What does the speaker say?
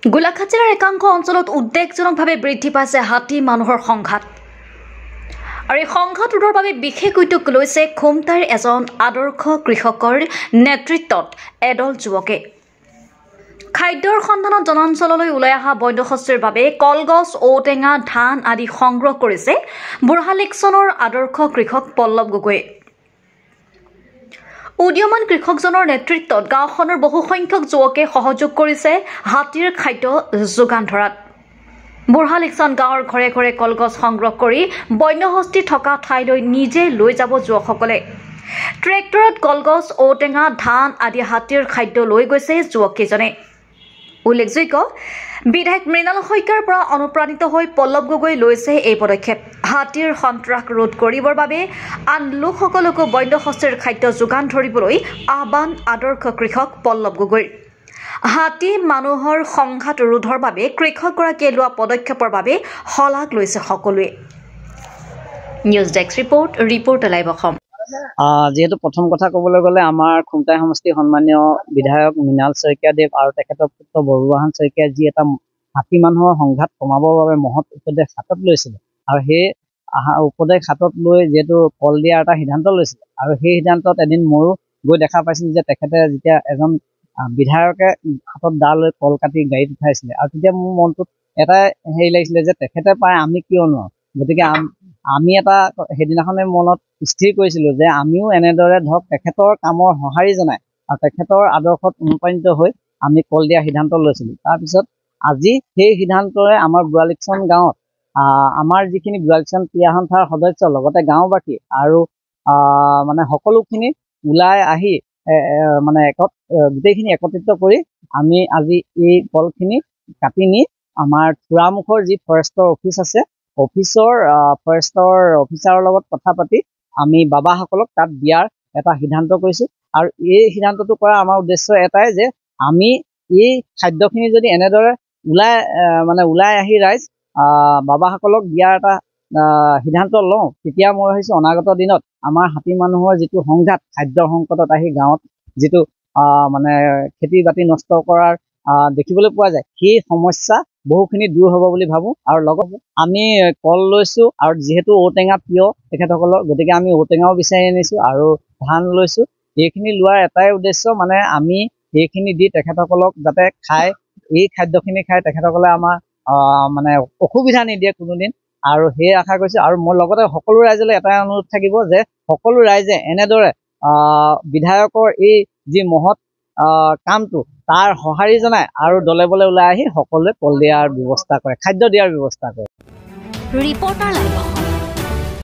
গোলাঘাট জিলাৰ একাংশ অঞ্চলত উদ্বেগজনকভাৱে বৃদ্ধি পাইছে হাতী মানুহৰ সংঘাত। আৰু এই সংঘাত ৰোধৰ বাবে বিশেষ উদ্যোগ লৈছে খুমটাইৰ এজন আদৰ্শ কৃষকৰ নেতৃত্বত এদল যুৱকে। খাদ্যৰ সন্ধানত জনাঞ্চললৈ ওলাই অহা বন্যহস্তীৰ বাবে কলগছ, ঔটেঙা, ধান আদি সংগ্ৰহ কৰিছে বুঢ়ালেকচনৰ আদৰ্শ কৃষক পল্লৱ গগৈয়ে। উদীয়মান কৃষকজনৰ নেতৃত্বত গাঁওখনৰ বহুসংখ্যক যুৱকে সহযোগ কৰিছে হাতীৰ খাদ্য যোগান ধৰাত। বুঢ়ালেকচন গাঁৱৰ ঘৰে ঘৰে কলগছ সংগ্ৰহ কৰি বন্যহস্তী থকা ঠাইলৈ নিজে লৈ যাব যুৱকসকলে। ট্ৰেক্টৰত কলগছ, ঔটেঙা, ধান আদি হাতীৰ খাদ্য লৈ গৈছে যুৱককেইজনে। উল্লেখযোগ্য, বিধায়ক মৃণাল শইকীয়াৰ পৰা অনুপ্ৰাণিত হৈ পল্লৱ গগৈ লৈছে এই পদক্ষেপ। হাতীৰ সন্ত্ৰাস ৰোধ কৰিবৰ বাবে আন লোকসকলকো বন্যহস্তীৰ খাদ্য যোগান ধৰিবলৈ আহ্বান আদৰ্শ কৃষক পল্লৱ গগৈৰ। হাতী মানুহৰ সংঘাত ৰোধৰ বাবে কৃষকগৰাকীয়ে লোৱা পদক্ষেপৰ বাবে শলাগ লৈছে সকলোৱে। News desk report live Assam. যেহেতু প্ৰথম কথা ক'বলৈ গ'লে আমাৰ খুমটাই সমষ্টিৰ সন্মানীয় বিধায়ক মৃণাল শইকীয়াদেৱ আৰু তেখেতৰ পুত্ৰ বৰুৱাহান শইকীয়াই যি এটা হাতী মানুহৰ সংঘাত কমাবৰ বাবে মহৎ উপদেশ হাতত লৈছিলে আৰু সেই উপদেশ হাতত লৈ যিহেতু কল দিয়াৰ এটা সিদ্ধান্ত লৈছিলে আৰু সেই সিদ্ধান্তত এদিন ময়ো গৈ দেখা পাইছিলোঁ যে তেখেতে যেতিয়া এজন বিধায়কে হাতত দা লৈ কল কাটি গাড়ীত উঠাইছিলে আৰু তেতিয়া মোৰ মনটোত এটাই হেৰি লাগিছিলে যে তেখেতে পায় আমি কিয় নোৱাৰোঁ। গতিকে আমি এটা সেইদিনাখনে মনত স্থিৰ কৰিছিলোঁ যে আমিও এনেদৰে ধৰক তেখেতৰ কামৰ সঁহাৰি জনাই আৰু তেখেতৰ আদৰ্শত অনুপ্ৰাণিত হৈ আমি কল দিয়া সিদ্ধান্ত লৈছিলোঁ। তাৰপিছত আজি সেই সিদ্ধান্তৰে আমাৰ বুঢ়ালেকচন গাঁৱত আমাৰ যিখিনি বুঢ়ালেকচন ক্ৰীড়া সন্থাৰ সদস্য লগতে গাঁওবাসী আৰু মানে সকলোখিনি ওলাই আহি মানে গোটেইখিনি একত্ৰিত কৰি আমি আজি এই কলখিনি কাটি নি আমাৰ থোৰামুখৰ যি ফৰেষ্টৰ অফিচ আছে অফিচৰ ফৰেষ্টৰ অফিচাৰৰ লগত কথা পাতি আমি বাবাসকলক তাত দিয়াৰ এটা সিদ্ধান্ত কৰিছোঁ। আৰু এই সিদ্ধান্তটো কৰা আমাৰ উদ্দেশ্য এটাই যে আমি এই খাদ্যখিনি যদি এনেদৰে ওলাই আহি ৰাইজ বাবাসকলক দিয়াৰ এটা সিদ্ধান্ত লওঁ, তেতিয়া মই ভাবিছোঁ অনাগত দিনত আমাৰ হাতী মানুহৰ যিটো সংঘাত খাদ্যৰ সংকটত আহি গাঁৱত যিটো মানে খেতি বাতি নষ্ট কৰাৰ দেখিবলৈ পোৱা যায়, সেই সমস্যা বহুখিনি দূৰ হ'ব বুলি ভাবোঁ। আৰু লগত আমি কল লৈছোঁ আৰু যিহেতু ঔটেঙা প্ৰিয় তেখেতসকলৰ, গতিকে আমি ঔটেঙাও বিচাৰি আনিছোঁ আৰু ধান লৈছোঁ। এইখিনি লোৱাৰ এটাই উদ্দেশ্য মানে আমি এইখিনি দি তেখেতসকলক যাতে এই খাদ্যখিনি খাই তেখেতসকলে আমাৰ মানে অসুবিধা নিদিয়ে কোনোদিন, আৰু সেই আশা কৰিছোঁ। আৰু মোৰ লগতে সকলো ৰাইজলৈ এটাই অনুৰোধ থাকিব যে সকলো ৰাইজে এনেদৰে বিধায়কৰ এই যি মহৎ কামটো তাৰ সঁহাৰি জনায় আৰু দলে বলে ওলাই আহি সকলোৱে কল দিয়াৰ ব্যৱস্থা কৰে, খাদ্য দিয়াৰ ব্যৱস্থা কৰে। Reporter live Assam.